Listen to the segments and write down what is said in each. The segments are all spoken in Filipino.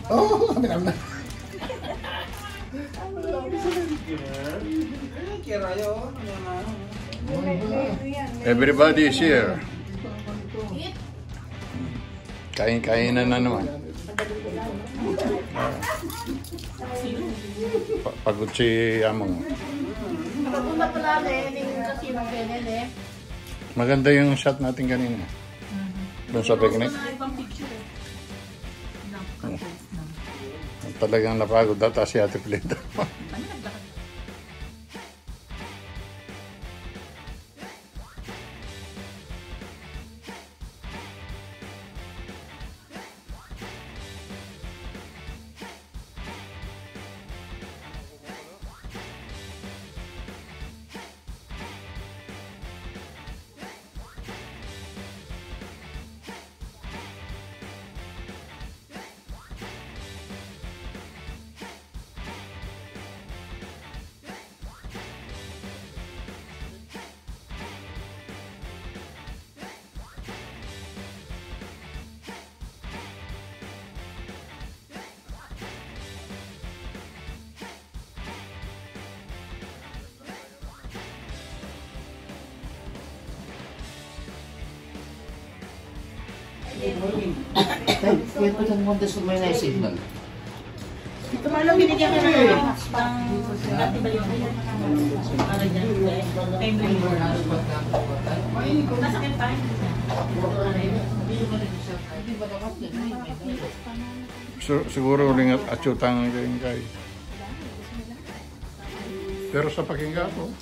Oh, kami naman. Everybody is here. Kain-kainan na naman. Pagod si Among. Maganda yung shot natin kanina. Doon sa picnic. Talagang napagod data si Ate Pilita. Kaya pa lang muna sa may signal. Ito man lang binigyan ka ng dati ba yun? Para dyan, time labor. Nasakit pa. Siguro uling atsutang yung kay. Pero sa pakinggan ko.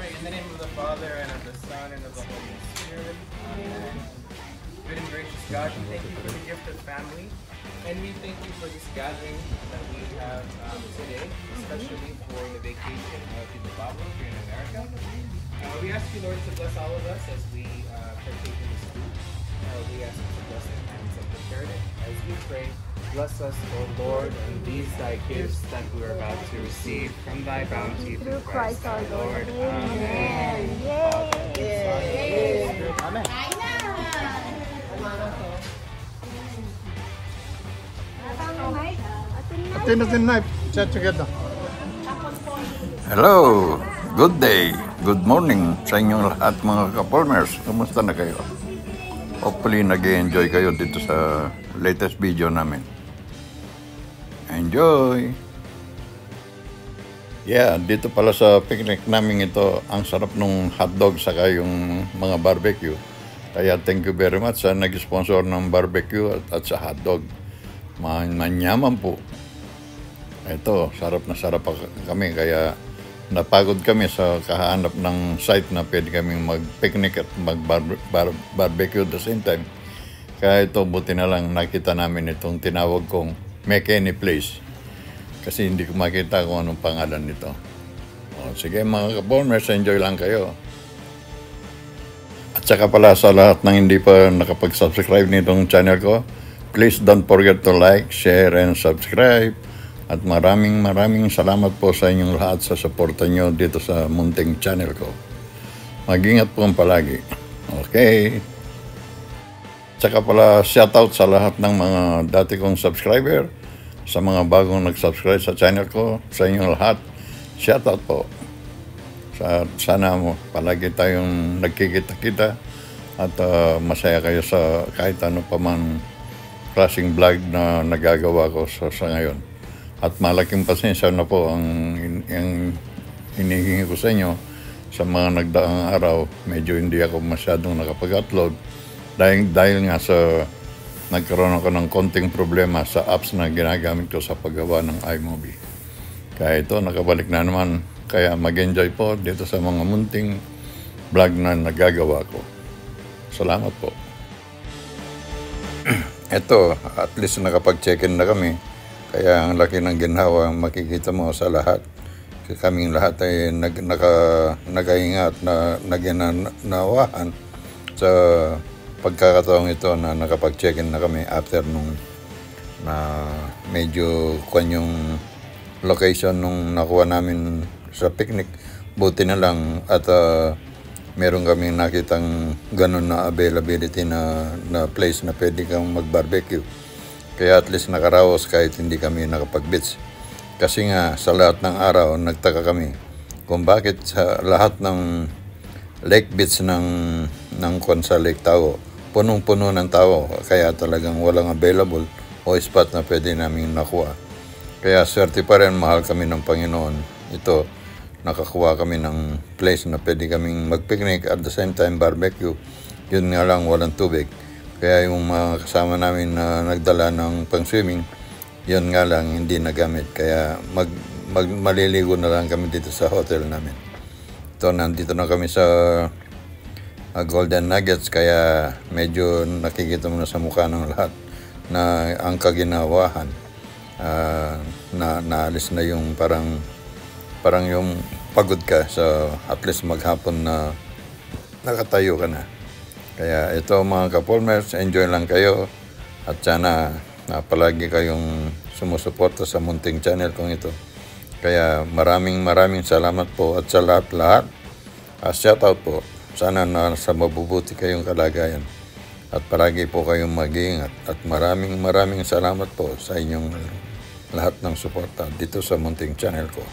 pray in the name of the Father, and of the Son, and of the Holy Spirit. Amen. Good and gracious God, we thank you for the gift of family, and we thank you for this gathering that we have today, especially for the vacation of Tito Pablo here in America. We ask you, Lord, to bless all of us as we partake in this food. We ask you to bless the hands that prepared it. As we pray, bless us, O Lord, and these thy gifts that we are about to receive from thy bounty through Christ our Lord. Amen. Amen. Atin knife. Chat together. Hello! Good day! Good morning sa inyong lahat mga ka-Palmers. Kumusta na kayo? Hopefully nag-enjoy kayo dito sa latest video namin. Enjoy! Yeah, dito pala sa picnic namin ito, ang sarap nung hotdog saka yung mga barbecue. Kaya thank you very much sa nag-sponsor ng barbecue at sa hotdog. Manyaman po. Ito, sarap na sarap kami kaya napagod kami sa kahanap ng site na pwede kaming mag-picnic at mag-barbecue at the same time. Kaya ito, buti na lang nakita namin itong tinawag kong McKinney Place. Kasi hindi ko makita kung anong pangalan nito. O, sige mga ka-Palmers, enjoy lang kayo. At saka pala sa lahat ng hindi pa nakapag-subscribe nitong channel ko, please don't forget to like, share, and subscribe. At maraming salamat po sa inyong lahat sa suporta nyo dito sa munting channel ko. Mag-ingat po palagi. Okay. Tsaka pala shoutout sa lahat ng mga dati kong subscriber, sa mga bagong nag-subscribe sa channel ko, sa inyong lahat. Shoutout po. Sana palagi tayong nagkikita-kita at masaya kayo sa kahit ano pa man klaseng vlog na nagagawa ko sa ngayon. At malaking pasensya na po ang hinihingi ko sa inyo sa mga nagdaang araw. Medyo hindi ako masyadong nakapag-upload dahil nga sa nagkaroon ako ng konting problema sa apps na ginagamit ko sa paggawa ng iMovie. Kaya ito, nakabalik na naman. Kaya mag-enjoy po dito sa mga munting vlog na nagagawa ko. Salamat po. Ito, at least nakapag-check-in na kami. Kaya ang laki ng ginhawa makikita mo sa lahat. Kaming lahat ay nagahinga at naginanawahan sa pagkakataong ito na nakapag-check-in na kami after nung na medyo yung location nung nakuha namin sa picnic. Buti na lang at meron kami nakitang ganun na availability na place na pwede kang mag-barbecue. Kaya at least nakaraos kahit hindi kami nakapag-beach. Kasi nga sa lahat ng araw nagtaka kami kung bakit sa lahat ng lake beach ng Consa Lake Tao punong-puno ng tao, kaya talagang walang available o spot na pwede namin nakuha. Kaya swerte pa rin, mahal kami ng Panginoon. Ito, nakakuha kami ng place na pwede kaming mag-picnic at the same time barbecue. Yun nga lang, walang tubig. Kaya yung mga kasama namin na nagdala ng pang-swimming, yun nga lang, hindi nagamit. Kaya maliligo na lang kami dito sa hotel namin. Ito, nandito na kami sa Golden Nuggets, kaya medyo nakikita mo na sa mukha ng lahat na ang kaginawahan. Naalis na yung parang yung pagod ka sa at least maghapon na nakatayo ka na. Kaya ito mga ka-Palmers, enjoy lang kayo at sana palagi kayong sumusuporta sa munting channel kong ito. Kaya maraming salamat po at sa lahat-lahat. Shoutout po. Sana nasa mabubuti kayong kalagayan at palagi po kayong mag-iingat at maraming salamat po sa inyong lahat ng suporta dito sa munting channel ko.